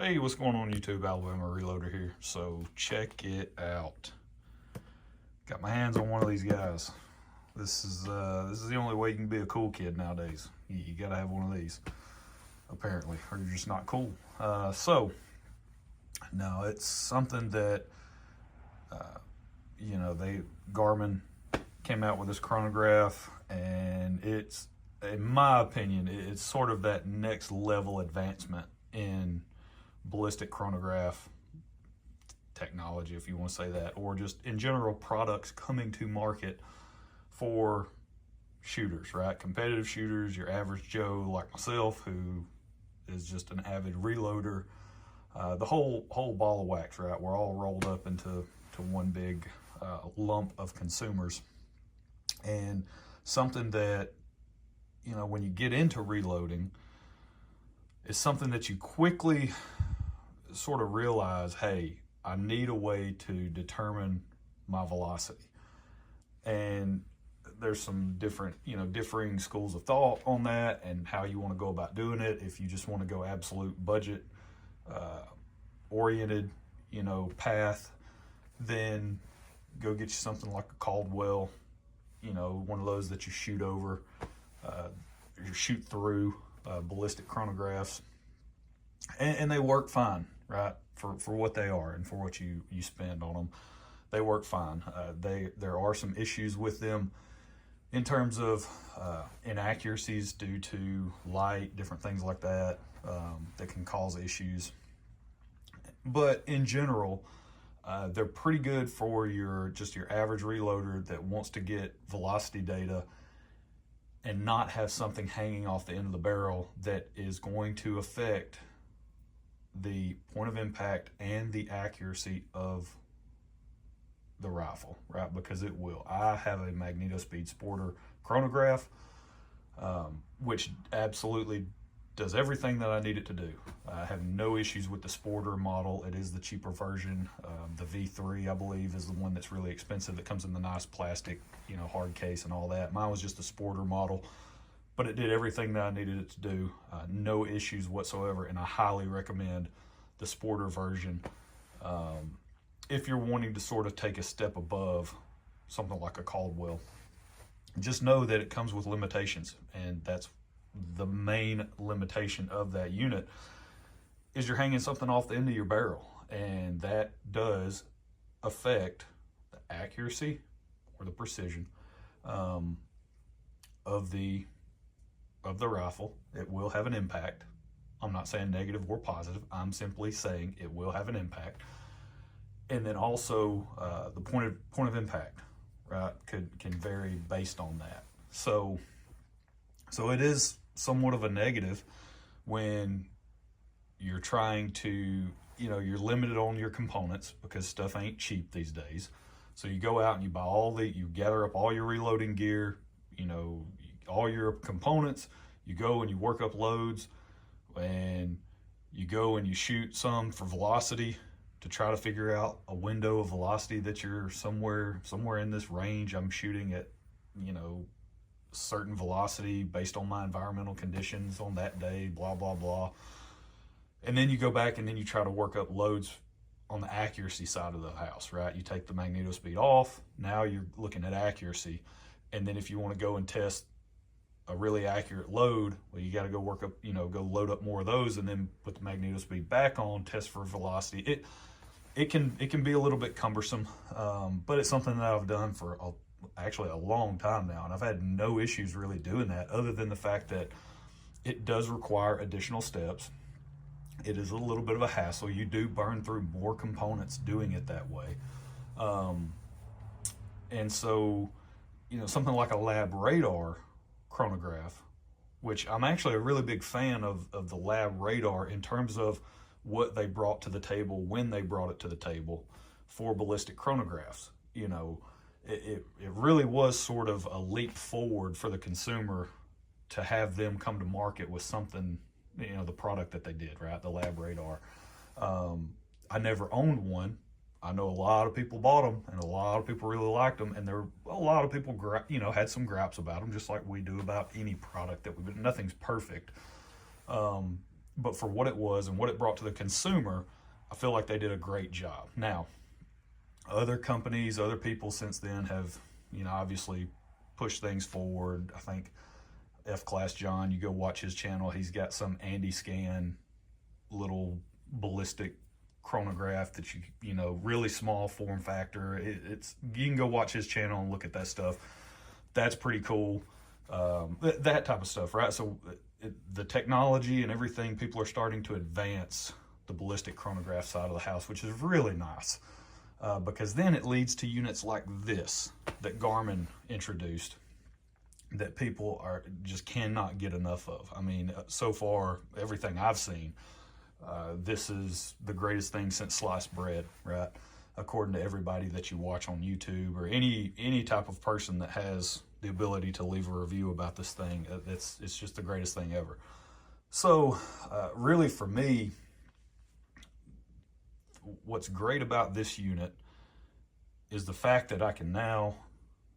Hey, what's going on YouTube? Alabama Reloader here. So check it out. Got my hands on one of these guys. This is the only way you can be a cool kid nowadays. You gotta have one of these, apparently, or you're just not cool. So no, it's something that Garmin came out with this chronograph, and it's, in my opinion, it's sort of that next level advancement in ballistic chronograph technology, if you want to say that, or just in general products coming to market for shooters, right? Competitive shooters, your average Joe like myself, who is just an avid reloader, the whole ball of wax, right? We're all rolled up into one big lump of consumers, and something that, you know, when you get into reloading, is something that you quickly sort of realize, hey, I need a way to determine my velocity. And there's some different, differing schools of thought on that and how you want to go about doing it. If you just want to go absolute budget oriented, path, then go get you something like a Caldwell, one of those that you shoot over, you shoot through ballistic chronographs, and they work fine, right? For what they are and for what you spend on them, they work fine. There are some issues with them in terms of inaccuracies due to light, different things like that, that can cause issues. But in general, they're pretty good for your average reloader that wants to get velocity data and not have something hanging off the end of the barrel that is going to affect the point of impact and the accuracy of the rifle, right? Because it will. I have a MagnetoSpeed Sporter chronograph, which absolutely does everything that I need it to do. I have no issues with the Sporter model. It is the cheaper version. The V3, I believe, is the one that's really expensive. It comes in the nice plastic, hard case and all that. Mine was just a Sporter model, but it did everything that I needed it to do. No issues whatsoever, and I highly recommend the Sporter version if you're wanting to sort of take a step above something like a Caldwell. Just know that it comes with limitations, and that's the main limitation of that unit, is you're hanging something off the end of your barrel, and that does affect the accuracy or the precision of the rifle. It will have an impact. I'm not saying negative or positive. I'm simply saying it will have an impact. And then also the point of impact, right, can vary based on that. So it is somewhat of a negative when you're trying to, you're limited on your components because stuff ain't cheap these days. So you go out and you buy you gather up all your reloading gear, all your components. You go and you work up loads, and you go and you shoot some for velocity to try to figure out a window of velocity that you're somewhere in this range. I'm shooting at, certain velocity based on my environmental conditions on that day, blah, blah, blah. And then you go back and then you try to work up loads on the accuracy side of the house, right? You take the MagnetoSpeed off, now you're looking at accuracy. And then if you want to go and test a really accurate load, well, you got to go work up, go load up more of those, and then put the MagnetoSpeed back on, test for velocity. It can be a little bit cumbersome, but it's something that I've done for actually a long time now, and I've had no issues really doing that, other than the fact that it does require additional steps. It is a little bit of a hassle. You do burn through more components doing it that way. And so, something like a lab radar chronograph, which I'm actually a really big fan of the lab radar in terms of what they brought to the table when they brought it to the table for ballistic chronographs. It really was sort of a leap forward for the consumer to have them come to market with something, the product that they did, right? The lab radar. I never owned one. I know a lot of people bought them, and a lot of people really liked them, and a lot of people, had some gripes about them, just like we do about any product that nothing's perfect. but for what it was and what it brought to the consumer, I feel like they did a great job. Now, other companies, other people since then have, obviously pushed things forward. I think F-Class John, you go watch his channel, he's got some Andy Scan little ballistic chronograph that really small form factor. It's you can go watch his channel and look at that stuff. That's pretty cool. That type of stuff, right? So the technology and everything, people are starting to advance the ballistic chronograph side of the house, which is really nice, because then it leads to units like this that Garmin introduced that people just cannot get enough of. I mean, so far, everything I've seen, this is the greatest thing since sliced bread, right? According to everybody that you watch on YouTube or any type of person that has the ability to leave a review about this thing, it's just the greatest thing ever. So really for me, what's great about this unit is the fact that I can now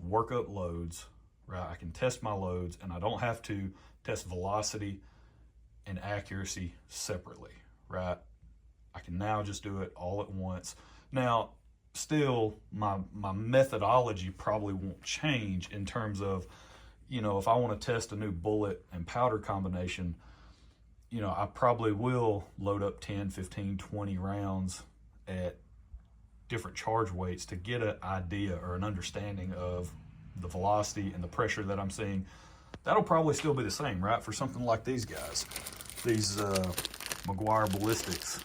work up loads, right? I can test my loads and I don't have to test velocity and accuracy separately, right? I can now just do it all at once. Now, still, my methodology probably won't change in terms of, if I want to test a new bullet and powder combination, I probably will load up 10, 15, 20 rounds at different charge weights to get an idea or an understanding of the velocity and the pressure that I'm seeing. That'll probably still be the same, right? For something like these guys, these McGuire ballistics,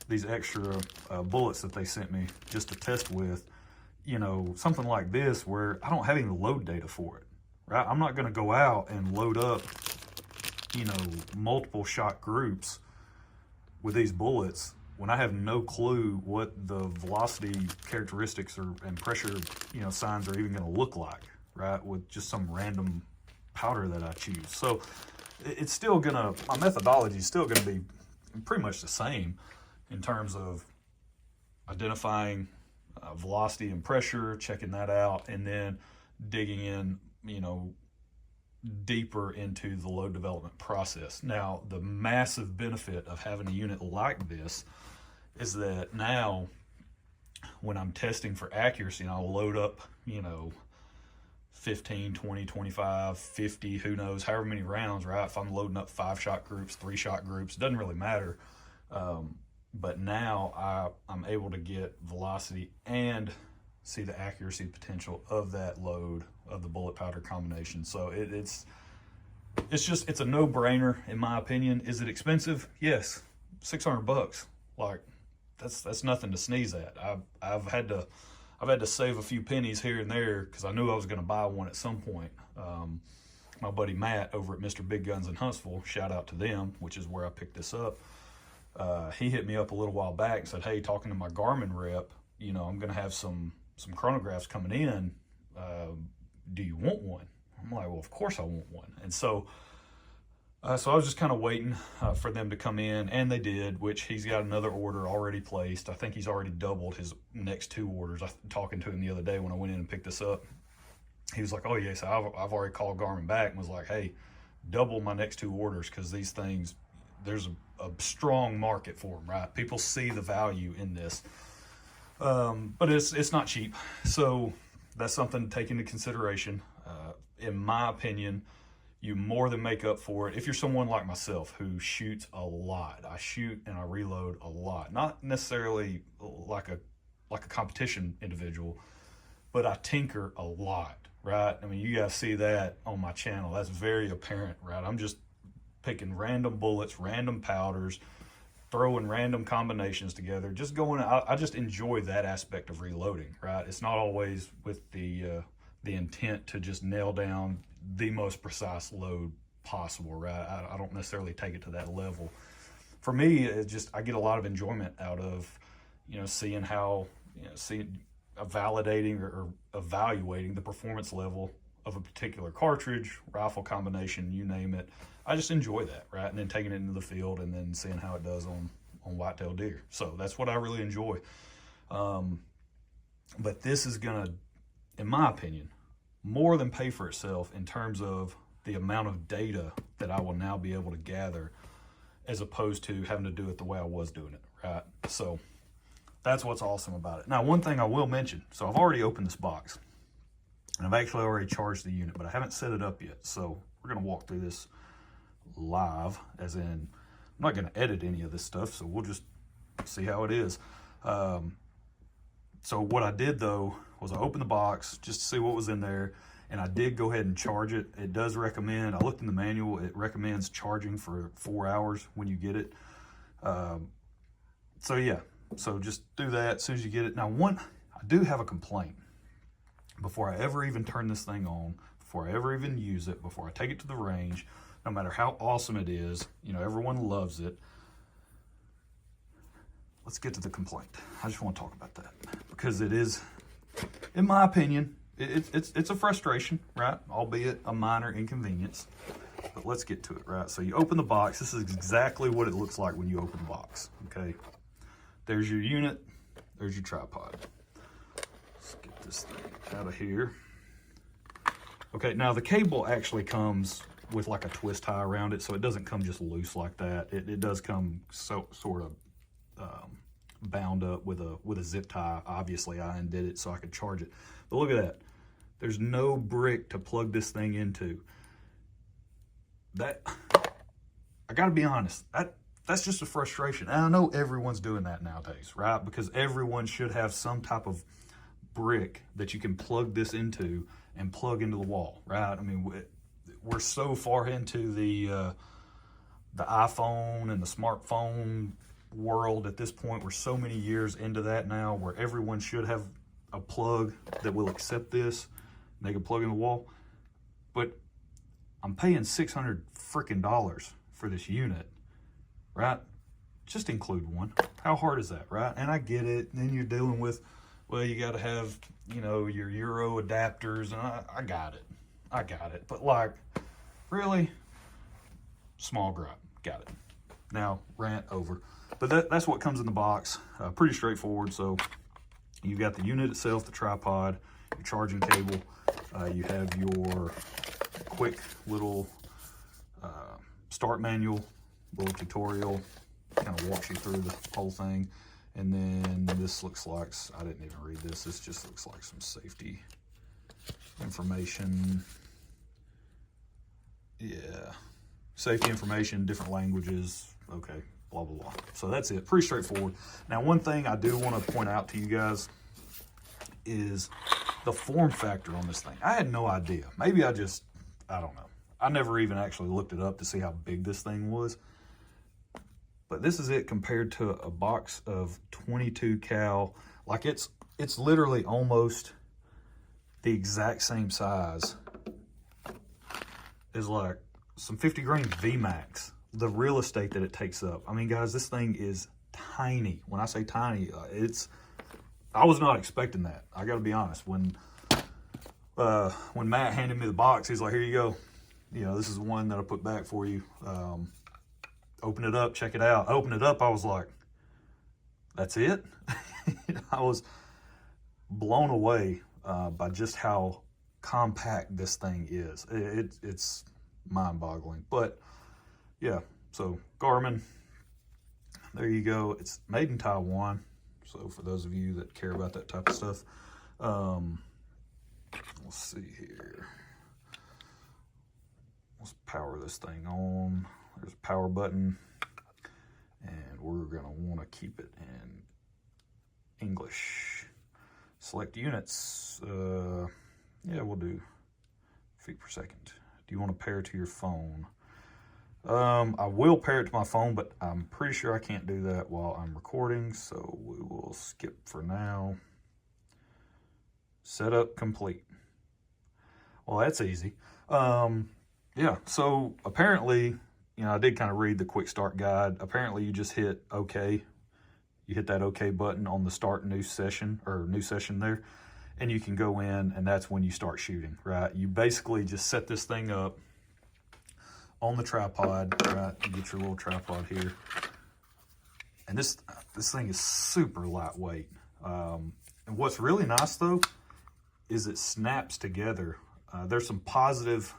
these extra bullets that they sent me just to test with, something like this where I don't have any load data for it, right? I'm not going to go out and load up, multiple shot groups with these bullets when I have no clue what the velocity characteristics and pressure, signs are even going to look like, right? With just some random powder that I choose. So it's still my methodology is still gonna be pretty much the same in terms of identifying velocity and pressure, checking that out, and then digging in, deeper into the load development process. Now, the massive benefit of having a unit like this is that now when I'm testing for accuracy and I'll load up, 15, 20, 25, 50, who knows, however many rounds, right? If I'm loading up 5-shot groups, 3-shot groups, it doesn't really matter. But now I'm able to get velocity and see the accuracy potential of that load of the bullet powder combination. So it's a no-brainer in my opinion. Is it expensive? Yes, $600. Like that's nothing to sneeze at. I've had to save a few pennies here and there because I knew I was going to buy one at some point. My buddy Matt over at Mr. Big Guns in Huntsville, shout out to them, which is where I picked this up. He hit me up a little while back and said, hey, talking to my Garmin rep, I'm going to have some chronographs coming in. Do you want one? I'm like, well, of course I want one. And so I was just kind of waiting for them to come in, and they did, which he's got another order already placed. I think he's already doubled his next 2 orders. I was talking to him the other day when I went in and picked this up. He was like, oh, yeah, so I've already called Garmin back and was like, hey, double my next 2 orders because these things, there's a strong market for them, right? People see the value in this. But it's not cheap. So that's something to take into consideration. In my opinion, you more than make up for it if you're someone like myself who shoots a lot. I shoot and I reload a lot. Not necessarily like a competition individual, but I tinker a lot, right? I mean, you guys see that on my channel. That's very apparent, right? I'm just picking random bullets, random powders, throwing random combinations together, just going. I just enjoy that aspect of reloading, right? It's not always with the intent to just nail down the most precise load possible, right? I don't necessarily take it to that level. For me, I get a lot of enjoyment out of, seeing how, validating or evaluating the performance level of a particular cartridge, rifle combination, you name it. I just enjoy that, right? And then taking it into the field and then seeing how it does on whitetail deer. So that's what I really enjoy. But this is gonna, in my opinion, more than pay for itself in terms of the amount of data that I will now be able to gather as opposed to having to do it the way I was doing it, right? So that's what's awesome about it. Now, one thing I will mention, so I've already opened this box, and I've actually already charged the unit, but I haven't set it up yet. So we're gonna walk through this live, as in, I'm not gonna edit any of this stuff, so we'll just see how it is. So what I did though, was I opened the box just to see what was in there, and I did go ahead and charge it. It does recommend, I looked in the manual, it recommends charging for 4 hours when you get it. So yeah, so just do that as soon as you get it. Now I do have a complaint. Before I ever even turn this thing on, before I ever even use it, before I take it to the range, no matter how awesome it is, you know, everyone loves it. Let's get to the complaint. I just want to talk about that because it is, in my opinion, it's a frustration, right? Albeit a minor inconvenience, but let's get to it, right? So you open the box. This is exactly what it looks like when you open the box, okay? There's your unit, there's your tripod. Let's get this thing out of here. Okay, now the cable actually comes with like a twist tie around it, so it doesn't come just loose like that. It does come sort of bound up with a zip tie. Obviously I undid it so I could charge it, but look at that, there's no brick to plug this thing into. That, I gotta be honest, that's just a frustration, and I know everyone's doing that nowadays, right? Because everyone should have some type of brick that you can plug this into and plug into the wall, right? I mean, we're so far into the iPhone and the smartphone world at this point. We're so many years into that now, where everyone should have a plug that will accept this and they can plug in the wall. But I'm paying $600 freaking for this unit, right? Just include one. How hard is that, right? And I get it. And then you're dealing with, well, you got to have, you know, your Xero adapters, and I got it. But like, really, small gripe. Got it. Now, rant over. But that's what comes in the box. Pretty straightforward. So you got the unit itself, the tripod, your charging cable. You have your quick little start manual, little tutorial, kind of walks you through the whole thing. And then this looks like, I didn't even read this. This just looks like some safety information. Yeah, safety information, different languages. Okay, blah, blah, blah. So that's it, pretty straightforward. Now, one thing I do want to point out to you guys is the form factor on this thing. I had no idea. Maybe I don't know. I never even actually looked it up to see how big this thing was. But this is it compared to a box of 22 cal. Like it's literally almost the exact same size as like some 50 grain VMAX. The real estate that it takes up. I mean, guys, this thing is tiny. When I say tiny, I was not expecting that. I got to be honest. When Matt handed me the box, he's like, "Here you go. You know, this is the one that I put back for you. Open it up, check it out." I opened it up. I was like, "That's it?" I was blown away by just how compact this thing is. It's mind-boggling. But yeah, so Garmin, there you go. It's made in Taiwan. So for those of you that care about that type of stuff, let's see here. Let's power this thing on. There's a power button, and we're gonna want to keep it in English. Select units. Yeah, we'll do feet per second. Do you want to pair to your phone? I will pair it to my phone, but I'm pretty sure I can't do that while I'm recording, so we will skip for now. Setup complete. Well, that's easy. Yeah, so apparently, you know, I did kind of read the quick start guide. Apparently you just hit OK. You hit that OK button on the start new session there, and you can go in, and that's when you start shooting, right? You basically just set this thing up on the tripod, right? You get your little tripod here. And this thing is super lightweight. And what's really nice though, is it snaps together. There's some positive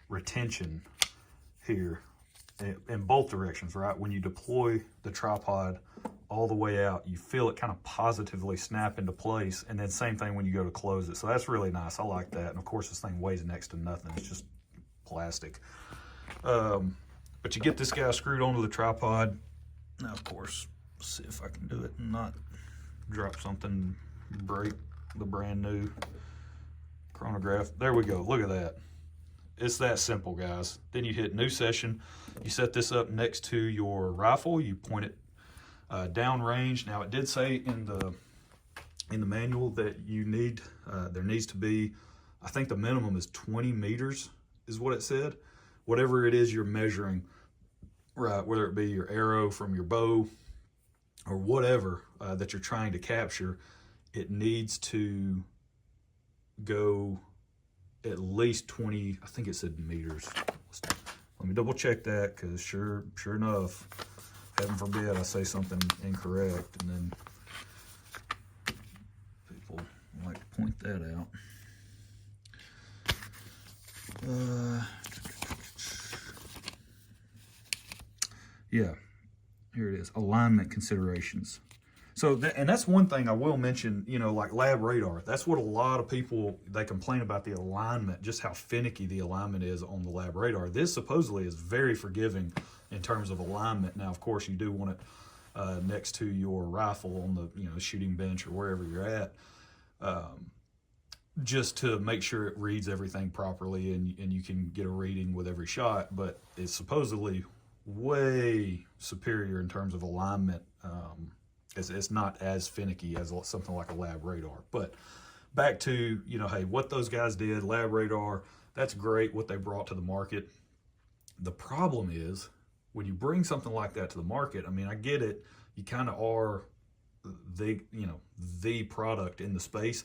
retention here in both directions, right? When you deploy the tripod all the way out, you feel it kind of positively snap into place, and then same thing when you go to close it. So that's really nice. I like that. And of course, this thing weighs next to nothing. It's just plastic. But you get this guy screwed onto the tripod. Now, of course, see if I can do it and not drop something, break the brand new chronograph. There we go. Look at that. It's that simple, guys. Then you hit new session. You set this up next to your rifle. You point it downrange. Now, it did say in the manual that you need, there needs to be, I think the minimum is 20 meters is what it said. Whatever it is you're measuring, right, whether it be your arrow from your bow or whatever that you're trying to capture, it needs to go at least 20, I think it said meters. Let me double check that, because sure enough, heaven forbid I say something incorrect, and then people like to point that out. Yeah, here it is, alignment considerations. So, and that's one thing I will mention, you know, like lab radar. That's what a lot of people, they complain about the alignment, just how finicky the alignment is on the lab radar. This supposedly is very forgiving in terms of alignment. Now, of course, you do want it next to your rifle on the, you know, shooting bench or wherever you're at, just to make sure it reads everything properly and you can get a reading with every shot. But it's supposedly way superior in terms of alignment. It's not as finicky as something like a lab radar. But back to, you know, hey, what those guys did, lab radar, that's great what they brought to the market. The problem is when you bring something like that to the market, I mean, I get it, you kind of are the product in the space,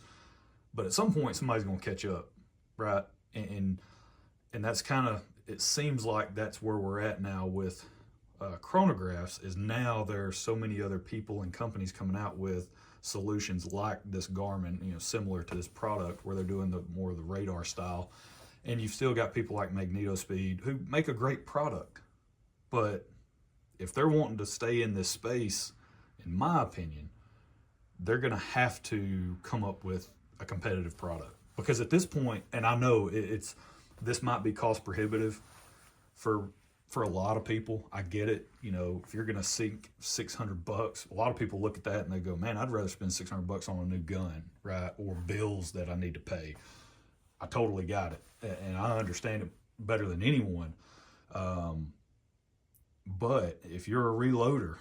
but at some point somebody's going to catch up, right? And that's kind of, it seems like that's where we're at now with chronographs. Is now there are so many other people and companies coming out with solutions like this Garmin, you know, similar to this product, where they're doing the more of the radar style. And you've still got people like MagnetoSpeed who make a great product, but if they're wanting to stay in this space, in my opinion, they're going to have to come up with a competitive product. Because at this point, and I know this might be cost prohibitive for a lot of people. I get it. You know, if you're going to sink $600, a lot of people look at that and they go, man, I'd rather spend $600 on a new gun, right? Or bills that I need to pay. I totally got it. And I understand it better than anyone. But if you're a reloader,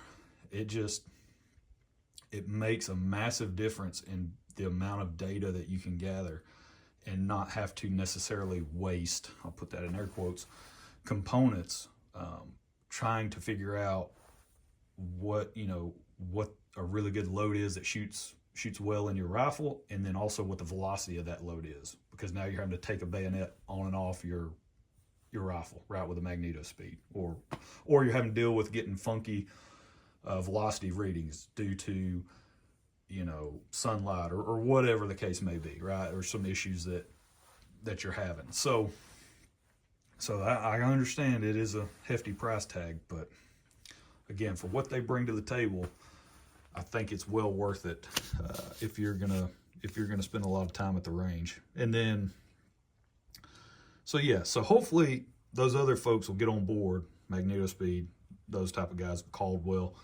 it makes a massive difference in the amount of data that you can gather and not have to necessarily waste, I'll put that in air quotes, components, trying to figure out what a really good load is that shoots well in your rifle, and then also what the velocity of that load is, because now you're having to take a bayonet on and off your rifle, right, with a MagnetoSpeed, or you're having to deal with getting funky velocity readings due to, you know, sunlight or whatever the case may be, right, or some issues that you're having. So I understand it is a hefty price tag, but again, for what they bring to the table, I think it's well worth it if you're gonna spend a lot of time at the range. And then, so hopefully those other folks will get on board. MagnetoSpeed, those type of guys, Caldwell,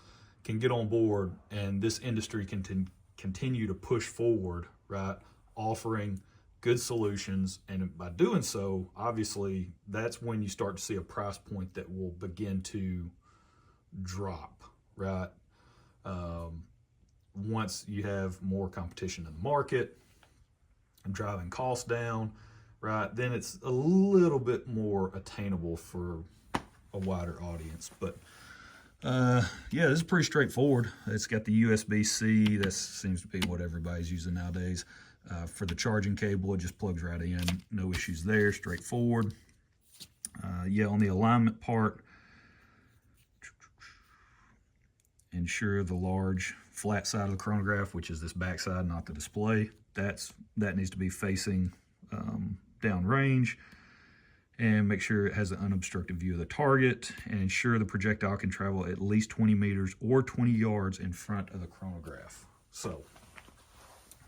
can get on board, and this industry can continue to push forward, right, offering good solutions. And by doing so, obviously, that's when you start to see a price point that will begin to drop, right? Once you have more competition in the market and driving costs down, right, then it's a little bit more attainable for a wider audience. But yeah, this is pretty straightforward. It's got the USB-C. That seems to be what everybody's using nowadays. For the charging cable, it just plugs right in. No issues there, straightforward. Yeah, on the alignment part, ensure the large flat side of the chronograph, which is this back side, not the display, that needs to be facing downrange. and make sure it has an unobstructed view of the target, and ensure the projectile can travel at least 20 meters or 20 yards in front of the chronograph. So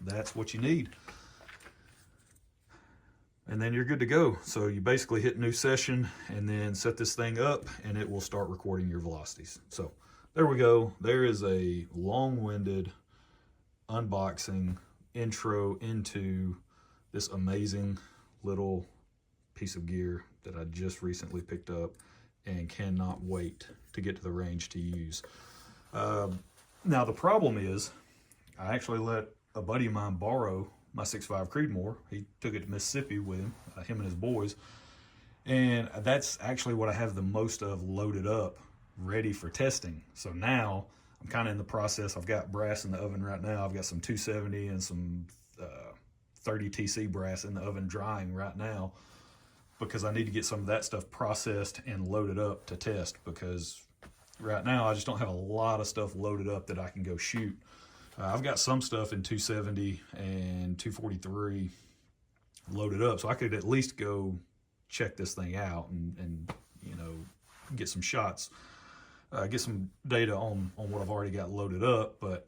that's what you need. And then you're good to go. So you basically hit new session and then set this thing up and it will start recording your velocities. So there we go. There is a long-winded unboxing intro into this amazing little piece of gear that I just recently picked up and cannot wait to get to the range to use. Now the problem is I actually let a buddy of mine borrow my 6.5 Creedmoor. He took it to Mississippi with him, him and his boys. And that's actually what I have the most of loaded up, ready for testing. So now I'm kind of in the process. I've got brass in the oven right now. I've got some 270 and some 30 TC brass in the oven drying right now, because I need to get some of that stuff processed and loaded up to test, because right now I just don't have a lot of stuff loaded up that I can go shoot. I've got some stuff in 270 and 243 loaded up, so I could at least go check this thing out and you know, get some shots, get some data on what I've already got loaded up. But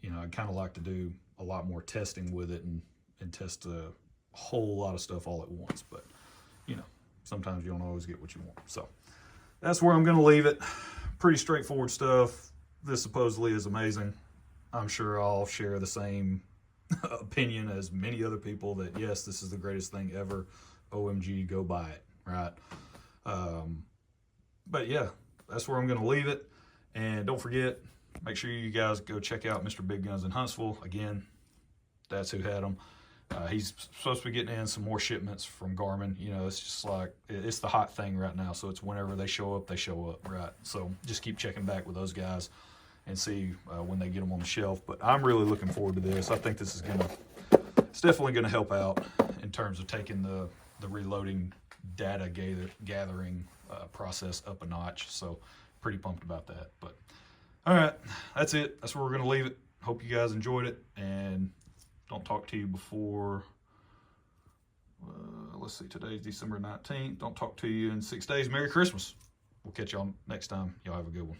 you know, I'd kind of like to do a lot more testing with it and test a whole lot of stuff all at once. But you know, sometimes you don't always get what you want. So that's where I'm going to leave it. Pretty straightforward stuff. This supposedly is amazing. I'm sure I'll share the same opinion as many other people that, yes, this is the greatest thing ever. OMG, go buy it, right? But yeah, that's where I'm going to leave it. And don't forget, make sure you guys go check out Mr. Big Guns in Huntsville. Again, that's who had them. He's supposed to be getting in some more shipments from Garmin. You know, it's just like, it's the hot thing right now. So it's whenever they show up, right? So just keep checking back with those guys and see when they get them on the shelf. But I'm really looking forward to this. I think this is it's definitely gonna help out in terms of taking the reloading data gathering process up a notch. So pretty pumped about that. But all right, that's it. That's where we're gonna leave it. Hope you guys enjoyed it, and don't talk to you before, let's see, today's December 19th. Don't talk to you in 6 days. Merry Christmas. We'll catch y'all next time. Y'all have a good one.